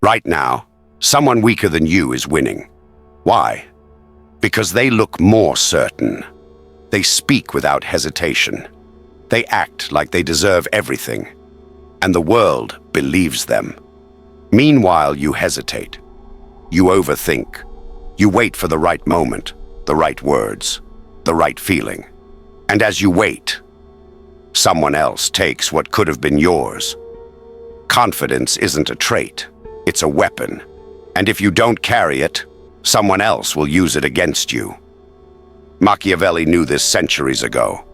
Right now, someone weaker than you is winning. Why? Because they look more certain. They speak without hesitation. They act like they deserve everything. And the world believes them. Meanwhile, you hesitate. You overthink. You wait for the right moment, the right words, the right feeling. And as you wait, someone else takes what could have been yours. Confidence isn't a trait, it's a weapon. And if you don't carry it, someone else will use it against you. Machiavelli knew this centuries ago.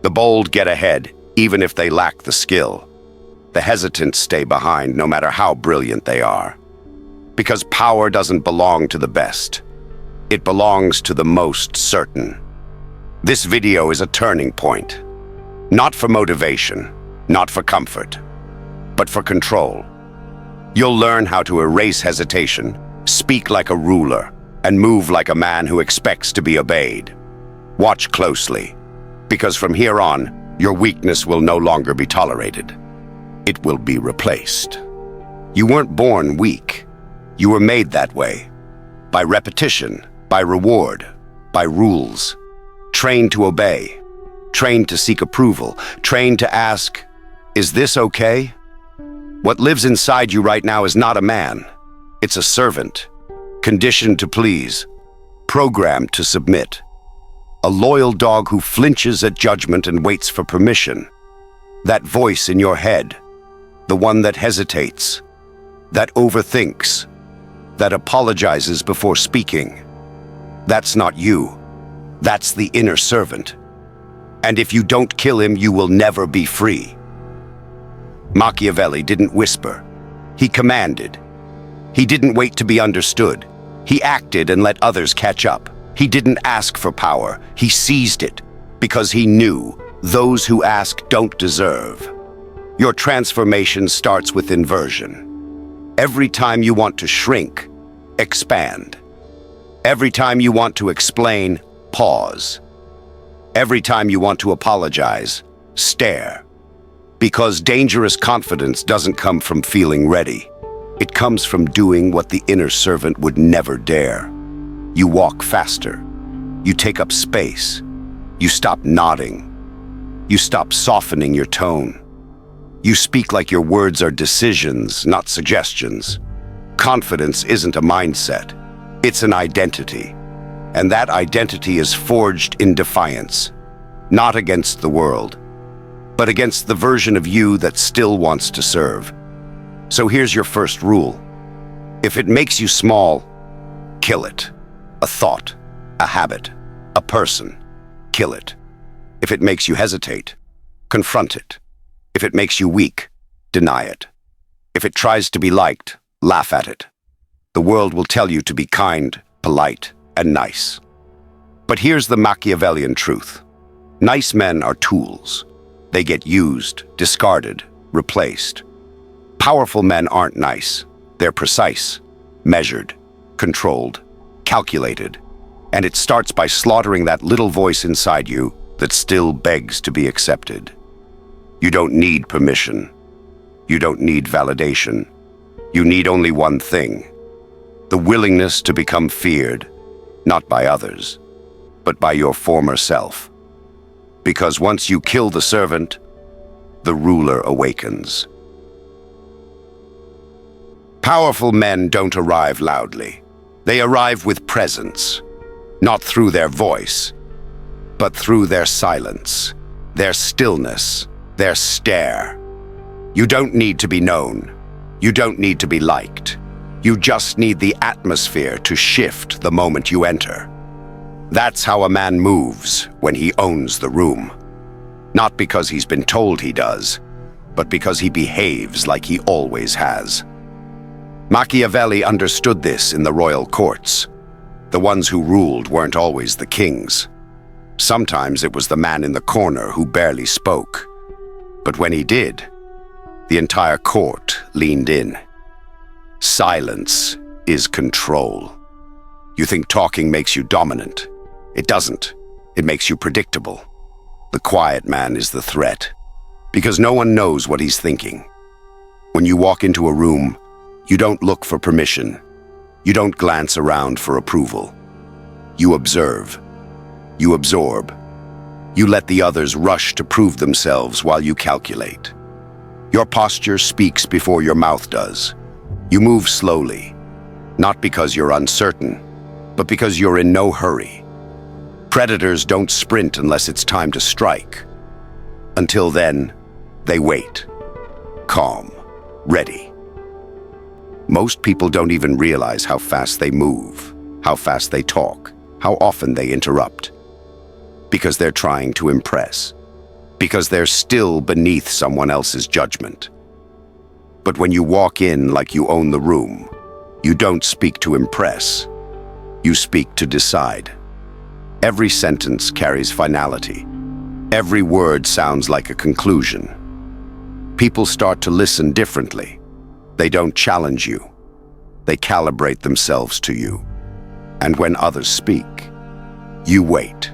The bold get ahead, even if they lack the skill. The hesitant stay behind, no matter how brilliant they are. Because power doesn't belong to the best. It belongs to the most certain. This video is a turning point. Not for motivation, not for comfort, but for control. You'll learn how to erase hesitation, speak like a ruler, and move like a man who expects to be obeyed. Watch closely, because from here on, your weakness will no longer be tolerated. It will be replaced. You weren't born weak. You were made that way. By repetition, by reward, by rules. Trained to obey, trained to seek approval, trained to ask, "Is this okay?" What lives inside you right now is not a man. It's a servant, conditioned to please, programmed to submit. A loyal dog who flinches at judgment and waits for permission. That voice in your head, the one that hesitates, that overthinks, that apologizes before speaking. That's not you. That's the inner servant. And if you don't kill him, you will never be free. Machiavelli didn't whisper. He commanded. He didn't wait to be understood. He acted and let others catch up. He didn't ask for power. He seized it because he knew those who ask don't deserve. Your transformation starts with inversion. Every time you want to shrink, expand. Every time you want to explain, pause. Every time you want to apologize, stare. Because dangerous confidence doesn't come from feeling ready. It comes from doing what the inner servant would never dare. You walk faster. You take up space. You stop nodding. You stop softening your tone. You speak like your words are decisions, not suggestions. Confidence isn't a mindset. It's an identity. And that identity is forged in defiance, not against the world, but against the version of you that still wants to serve. So here's your first rule. If it makes you small, kill it. A thought, a habit, a person, kill it. If it makes you hesitate, confront it. If it makes you weak, deny it. If it tries to be liked, laugh at it. The world will tell you to be kind, polite, and nice. But here's the Machiavellian truth. Nice men are tools. They get used, discarded, replaced. Powerful men aren't nice. They're precise, measured, controlled, calculated. And it starts by slaughtering that little voice inside you that still begs to be accepted. You don't need permission. You don't need validation. You need only one thing: the willingness to become feared, not by others, but by your former self. Because once you kill the servant, the ruler awakens. Powerful men don't arrive loudly. They arrive with presence, not through their voice, but through their silence, their stillness, their stare. You don't need to be known. You don't need to be liked. You just need the atmosphere to shift the moment you enter. That's how a man moves when he owns the room. Not because he's been told he does, but because he behaves like he always has. Machiavelli understood this in the royal courts. The ones who ruled weren't always the kings. Sometimes it was the man in the corner who barely spoke. But when he did, the entire court leaned in. Silence is control. You think talking makes you dominant. It doesn't. It makes you predictable. The quiet man is the threat, because no one knows what he's thinking. When you walk into a room, You don't look for permission. You don't glance around for approval. You observe. You absorb. You let the others rush to prove themselves while you calculate. Your posture speaks before your mouth does. You move slowly, not because you're uncertain, but because you're in no hurry. Predators don't sprint unless it's time to strike. Until then, they wait. Calm, ready. Most people don't even realize how fast they move, how fast they talk, how often they interrupt. Because they're trying to impress. Because they're still beneath someone else's judgment. But when you walk in like you own the room, you don't speak to impress. You speak to decide. Every sentence carries finality. Every word sounds like a conclusion. People start to listen differently. They don't challenge you. They calibrate themselves to you. And when others speak, you wait.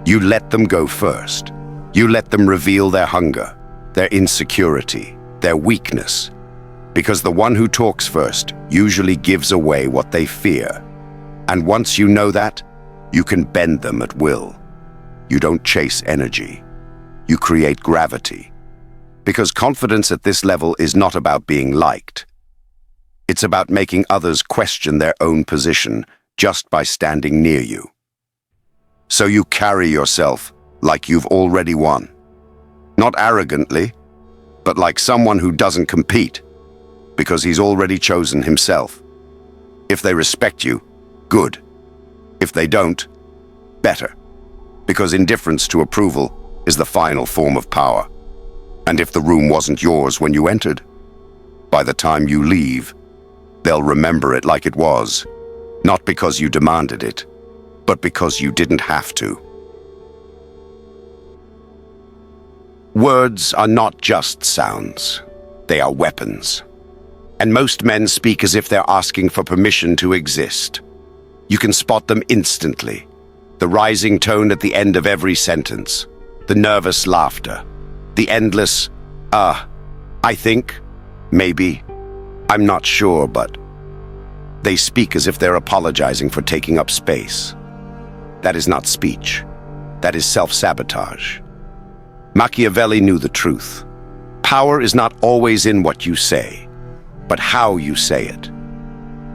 You let them go first. You let them reveal their hunger, their insecurity, their weakness. Because the one who talks first usually gives away what they fear. And once you know that, you can bend them at will. You don't chase energy. You create gravity. Because confidence at this level is not about being liked. It's about making others question their own position just by standing near you. So you carry yourself like you've already won. Not arrogantly, but like someone who doesn't compete, because he's already chosen himself. If they respect you, good. If they don't, better. Because indifference to approval is the final form of power. And if the room wasn't yours when you entered, by the time you leave, they'll remember it like it was, not because you demanded it, but because you didn't have to. Words are not just sounds. They are weapons. And most men speak as if they're asking for permission to exist. You can spot them instantly. The rising tone at the end of every sentence. The nervous laughter. The endless, I think, maybe, I'm not sure, but... They speak as if they're apologizing for taking up space. That is not speech. That is self-sabotage. Machiavelli knew the truth. Power is not always in what you say, but how you say it.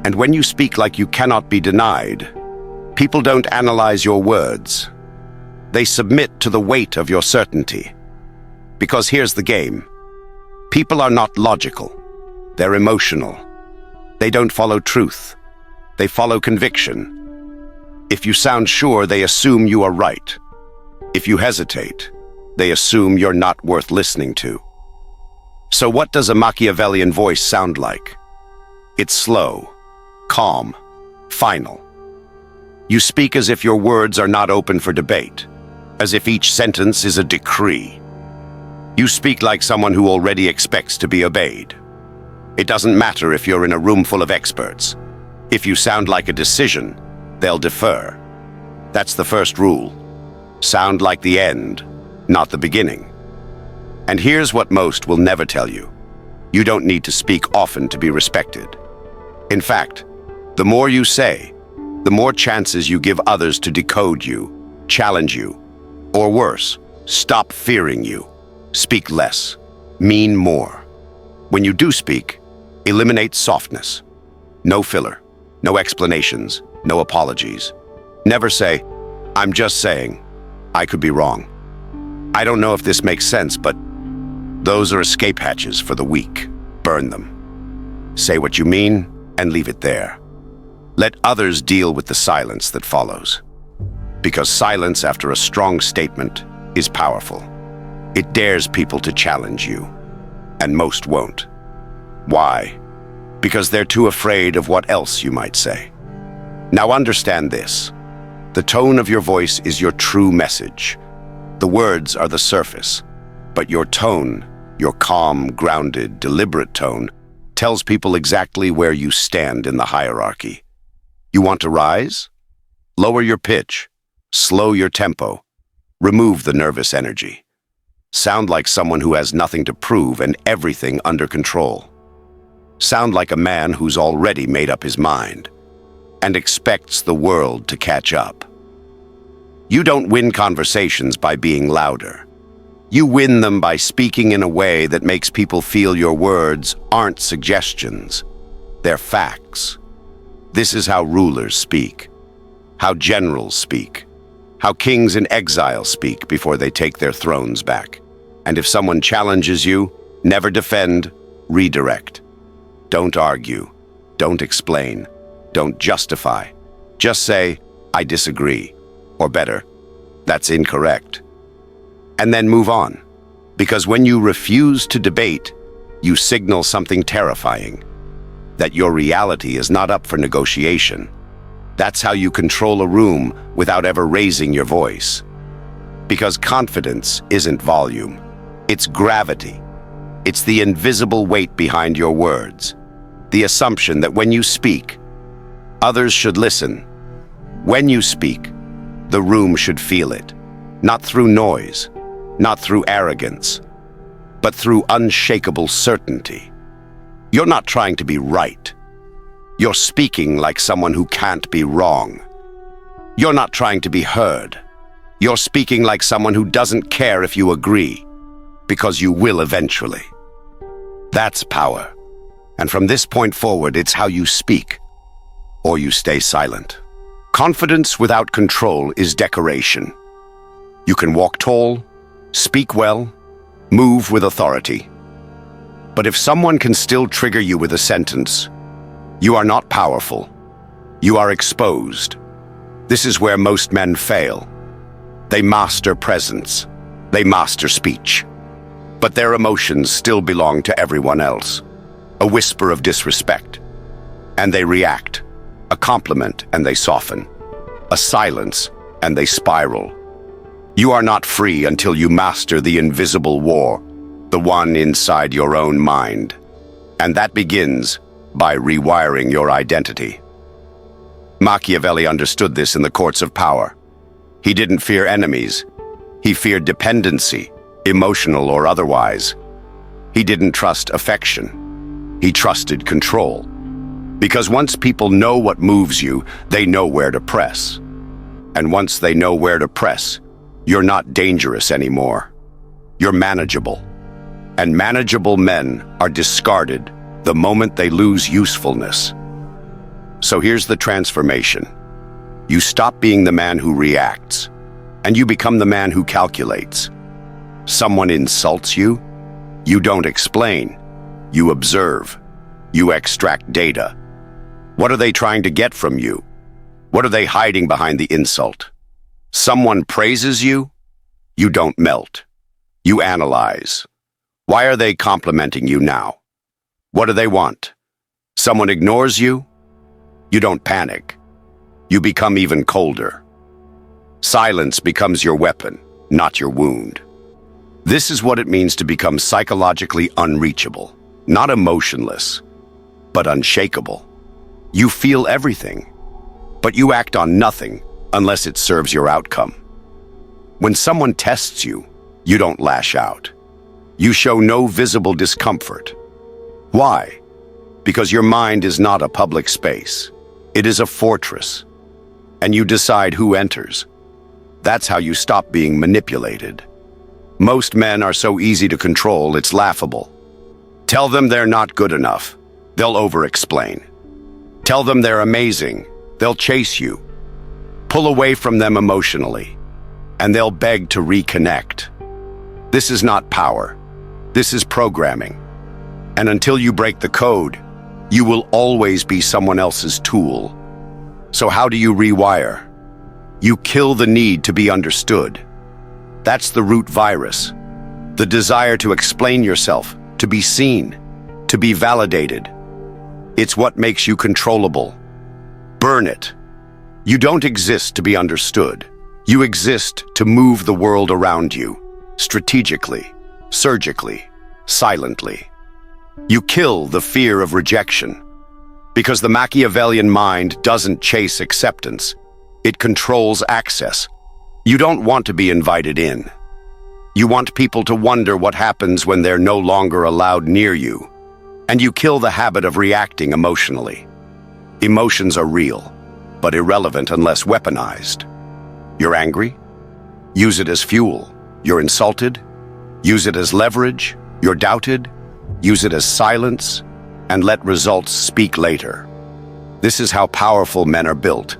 And when you speak like you cannot be denied, people don't analyze your words. They submit to the weight of your certainty. Because here's the game. People are not logical. They're emotional. They don't follow truth. They follow conviction. If you sound sure, they assume you are right. If you hesitate, they assume you're not worth listening to. So what does a Machiavellian voice sound like? It's slow, calm, final. You speak as if your words are not open for debate, as if each sentence is a decree. You speak like someone who already expects to be obeyed. It doesn't matter if you're in a room full of experts. If you sound like a decision, they'll defer. That's the first rule. Sound like the end, not the beginning. And here's what most will never tell you. You don't need to speak often to be respected. In fact, the more you say, the more chances you give others to decode you, challenge you, or worse, stop fearing you. Speak less, mean more. When you do speak, eliminate softness. No filler, no explanations, no apologies. Never say, I'm just saying, I could be wrong. I don't know if this makes sense, but those are escape hatches for the weak. Burn them. Say what you mean and leave it there. Let others deal with the silence that follows. Because silence after a strong statement is powerful. It dares people to challenge you, and most won't. Why? Because they're too afraid of what else you might say. Now understand this. The tone of your voice is your true message. The words are the surface, but your tone, your calm, grounded, deliberate tone, tells people exactly where you stand in the hierarchy. You want to rise? Lower your pitch, slow your tempo, remove the nervous energy. Sound like someone who has nothing to prove and everything under control. sound like a man who's already made up his mind and expects the world to catch up. You don't win conversations by being louder. You win them by speaking in a way that makes people feel your words aren't suggestions, they're facts. This is how rulers speak, how generals speak, how kings in exile speak before they take their thrones back. And if someone challenges you, never defend, redirect. Don't argue, don't explain, don't justify. Just say, I disagree, or better, that's incorrect. And then move on. Because when you refuse to debate, you signal something terrifying, that your reality is not up for negotiation. That's how you control a room without ever raising your voice. Because confidence isn't volume, it's gravity. It's the invisible weight behind your words, the assumption that when you speak, others should listen. When you speak, the room should feel it, not through noise, not through arrogance, but through unshakable certainty. You're not trying to be right. You're speaking like someone who can't be wrong. You're not trying to be heard. You're speaking like someone who doesn't care if you agree, because you will eventually. That's power. And from this point forward, it's how you speak, or you stay silent. Confidence without control is decoration. You can walk tall, speak well, move with authority. But if someone can still trigger you with a sentence, you are not powerful. You are exposed. This is where most men fail. They master presence. They master speech. But their emotions still belong to everyone else. A whisper of disrespect, and they react. A compliment, and they soften. A silence, and they spiral. You are not free until you master the invisible war, the one inside your own mind. And that begins by rewiring your identity. Machiavelli understood this in the courts of power. He didn't fear enemies. He feared dependency, emotional or otherwise. He didn't trust affection. He trusted control. Because once people know what moves you, they know where to press. And once they know where to press, you're not dangerous anymore. You're manageable. And manageable men are discarded the moment they lose usefulness. So here's the transformation. You stop being the man who reacts, and you become the man who calculates. Someone insults you, you don't explain. You observe. You extract data. What are they trying to get from you? What are they hiding behind the insult? Someone praises you, you don't melt. You analyze. Why are they complimenting you now? What do they want? Someone ignores you, you don't panic. You become even colder. Silence becomes your weapon, not your wound. This is what it means to become psychologically unreachable, not emotionless, but unshakable. You feel everything, but you act on nothing unless it serves your outcome. When someone tests you, you don't lash out. You show no visible discomfort. Why? Because your mind is not a public space. It is a fortress, and you decide who enters. That's how you stop being manipulated. Most men are so easy to control, it's laughable. Tell them they're not good enough, they'll over-explain. Tell them they're amazing, they'll chase you. Pull away from them emotionally, and they'll beg to reconnect. This is not power. This is programming. And until you break the code, you will always be someone else's tool. So how do you rewire? You kill the need to be understood. That's the root virus. The desire to explain yourself, to be seen, to be validated. It's what makes you controllable. Burn it. You don't exist to be understood. You exist to move the world around you, strategically, surgically, silently. You kill the fear of rejection, because the Machiavellian mind doesn't chase acceptance. It controls access. You don't want to be invited in. You want people to wonder what happens when they're no longer allowed near you. And you kill the habit of reacting emotionally. Emotions are real, but irrelevant unless weaponized. You're angry? Use it as fuel. You're insulted? Use it as leverage. You're doubted? Use it as silence, and let results speak later. This is how powerful men are built.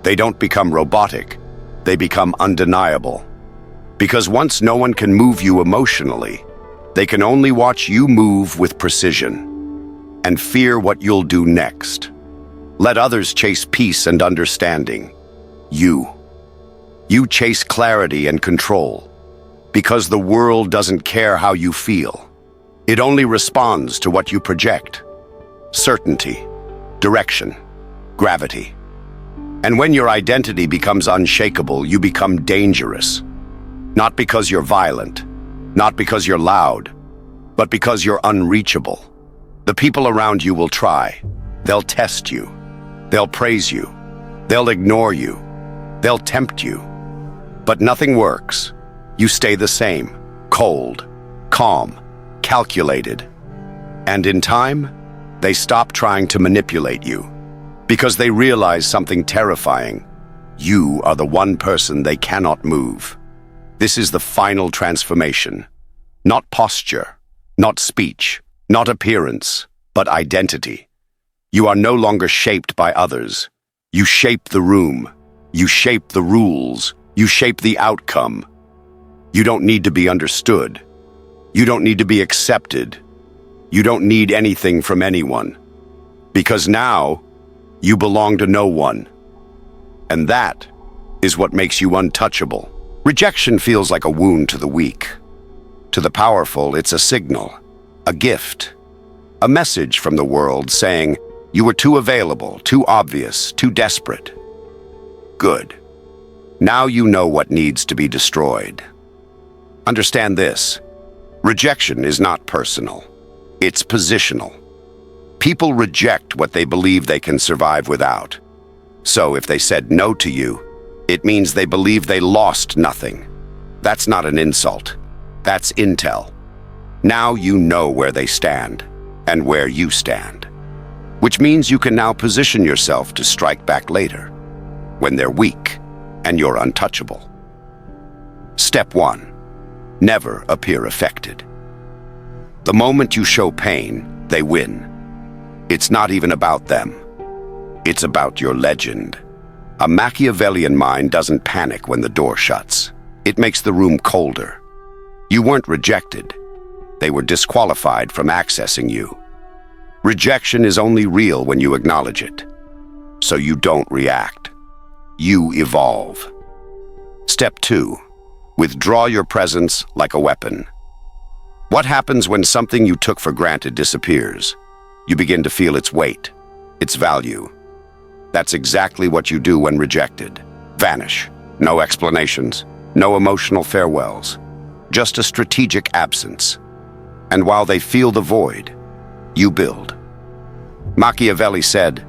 They don't become robotic. They become undeniable. Because once no one can move you emotionally, they can only watch you move with precision and fear what you'll do next. Let others chase peace and understanding. You chase clarity and control, because the world doesn't care how you feel. It only responds to what you project. Certainty, direction, gravity. And when your identity becomes unshakable, you become dangerous. Not because you're violent, not because you're loud, but because you're unreachable. The people around you will try. They'll test you. They'll praise you. They'll ignore you. They'll tempt you. But nothing works. You stay the same, cold, calm, calculated. And in time, they stop trying to manipulate you, because they realize something terrifying. You are the one person they cannot move. This is the final transformation. Not posture, not speech, not appearance, but identity. You are no longer shaped by others. You shape the room. You shape the rules. You shape the outcome. You don't need to be understood. You don't need to be accepted. You don't need anything from anyone. Because now, you belong to no one. And that is what makes you untouchable. Rejection feels like a wound to the weak. To the powerful, it's a signal, a gift, a message from the world saying, you were too available, too obvious, too desperate. Good. Now you know what needs to be destroyed. Understand this. Rejection is not personal. It's positional. People reject what they believe they can survive without. So if they said no to you, it means they believe they lost nothing. That's not an insult. That's intel. Now you know where they stand and where you stand. Which means you can now position yourself to strike back later, when they're weak and you're untouchable. Step 1. Never appear affected. The moment you show pain, they win. It's not even about them. It's about your legend. A Machiavellian mind doesn't panic when the door shuts. It makes the room colder. You weren't rejected. They were disqualified from accessing you. Rejection is only real when you acknowledge it. So you don't react. You evolve. Step 2. Withdraw your presence like a weapon. What happens when something you took for granted disappears? You begin to feel its weight, its value. That's exactly what you do when rejected. Vanish. No explanations, no emotional farewells. Just a strategic absence. And while they feel the void, you build. Machiavelli said,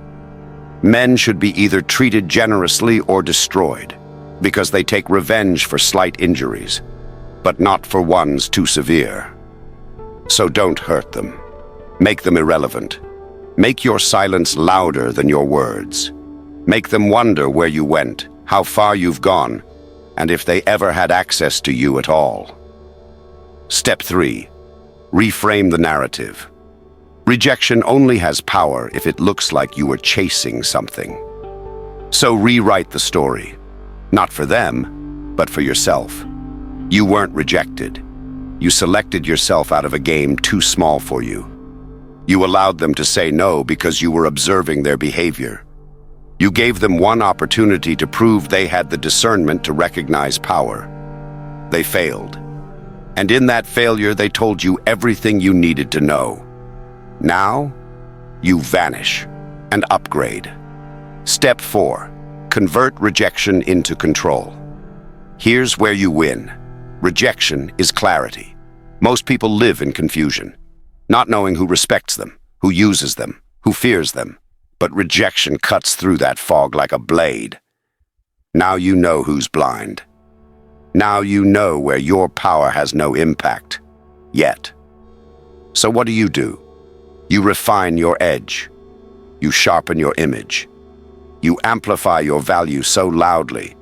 men should be either treated generously or destroyed, because they take revenge for slight injuries, but not for ones too severe. So don't hurt them. Make them irrelevant. Make your silence louder than your words. Make them wonder where you went, how far you've gone, and if they ever had access to you at all. Step 3. Reframe the narrative. Rejection only has power if it looks like you were chasing something. So rewrite the story. Not for them, but for yourself. You weren't rejected. You selected yourself out of a game too small for you. You allowed them to say no because you were observing their behavior. You gave them one opportunity to prove they had the discernment to recognize power. They failed. And in that failure, they told you everything you needed to know. Now, you vanish and upgrade. Step 4. Convert rejection into control. Here's where you win. Rejection is clarity. Most people live in confusion, not knowing who respects them, who uses them, who fears them. But rejection cuts through that fog like a blade. Now you know who's blind. Now you know where your power has no impact. Yet. So what do? You refine your edge. You sharpen your image. You amplify your value so loudly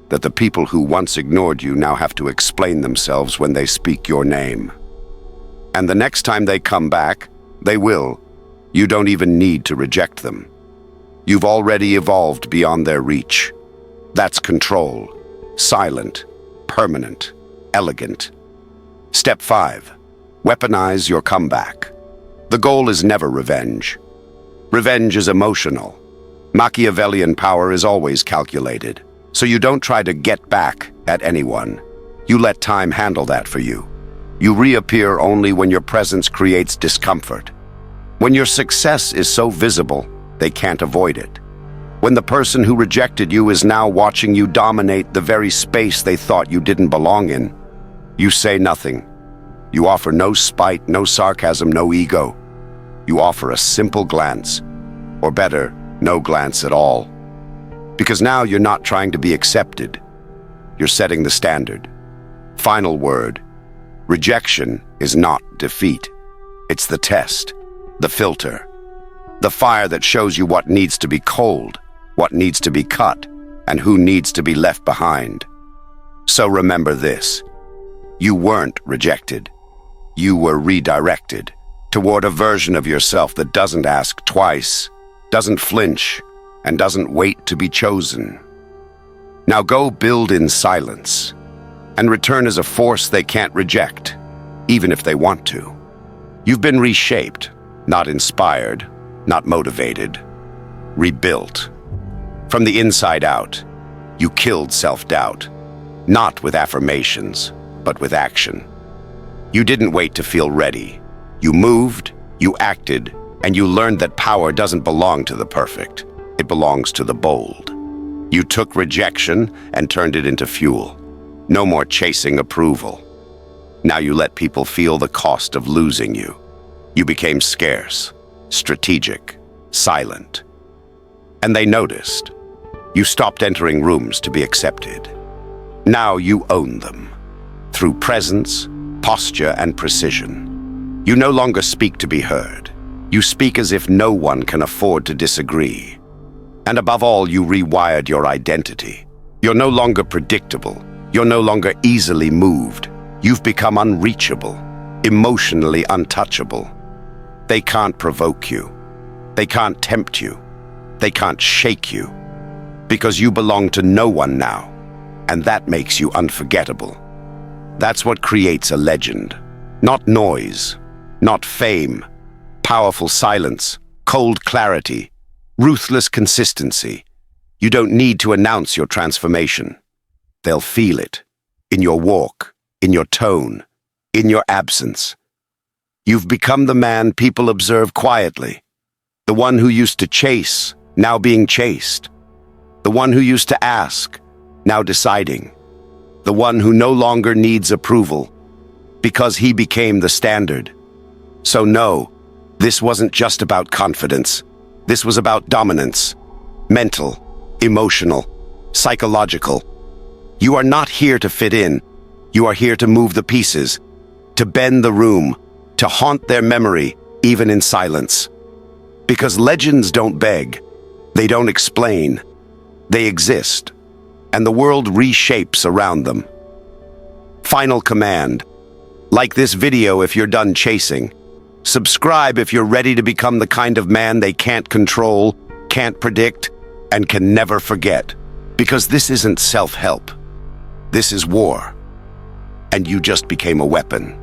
that the people who once ignored you now have to explain themselves when they speak your name. And the next time they come back, they will. You don't even need to reject them. You've already evolved beyond their reach. That's control. Silent, permanent, elegant. Step 5. Weaponize your comeback. The goal is never revenge. Revenge is emotional. Machiavellian power is always calculated, so you don't try to get back at anyone. You let time handle that for you. You reappear only when your presence creates discomfort. When your success is so visible, they can't avoid it. When the person who rejected you is now watching you dominate the very space they thought you didn't belong in, you say nothing. You offer no spite, no sarcasm, no ego. You offer a simple glance, or better, no glance at all. Because now you're not trying to be accepted. You're setting the standard. Final word. Rejection is not defeat. It's the test, the filter, the fire that shows you what needs to be cold, what needs to be cut, and who needs to be left behind. So remember this. You weren't rejected. You were redirected toward a version of yourself that doesn't ask twice, doesn't flinch, and doesn't wait to be chosen. Now go build in silence and return as a force they can't reject, even if they want to. You've been reshaped, not inspired, not motivated, rebuilt. From the inside out, you killed self-doubt, not with affirmations, but with action. You didn't wait to feel ready. You moved, you acted, and you learned that power doesn't belong to the perfect. It belongs to the bold. You took rejection and turned it into fuel. No more chasing approval. Now you let people feel the cost of losing you. You became scarce, strategic, silent. And they noticed. You stopped entering rooms to be accepted. Now you own them. Through presence, posture, and precision. You no longer speak to be heard. You speak as if no one can afford to disagree. And above all, you rewired your identity. You're no longer predictable. You're no longer easily moved. You've become unreachable, emotionally untouchable. They can't provoke you. They can't tempt you. They can't shake you. Because you belong to no one now. And that makes you unforgettable. That's what creates a legend. Not noise, not fame, powerful silence, cold clarity, ruthless consistency. You don't need to announce your transformation. They'll feel it, in your walk, in your tone, in your absence. You've become the man people observe quietly, the one who used to chase, now being chased, the one who used to ask, now deciding, the one who no longer needs approval, because he became the standard. So no, this wasn't just about confidence. This was about dominance, mental, emotional, psychological. You are not here to fit in. You are here to move the pieces, to bend the room, to haunt their memory, even in silence. Because legends don't beg, they don't explain, they exist, and the world reshapes around them. Final command. Like this video if you're done chasing. Subscribe if you're ready to become the kind of man they can't control, can't predict, and can never forget. Because this isn't self-help. This is war. And you just became a weapon.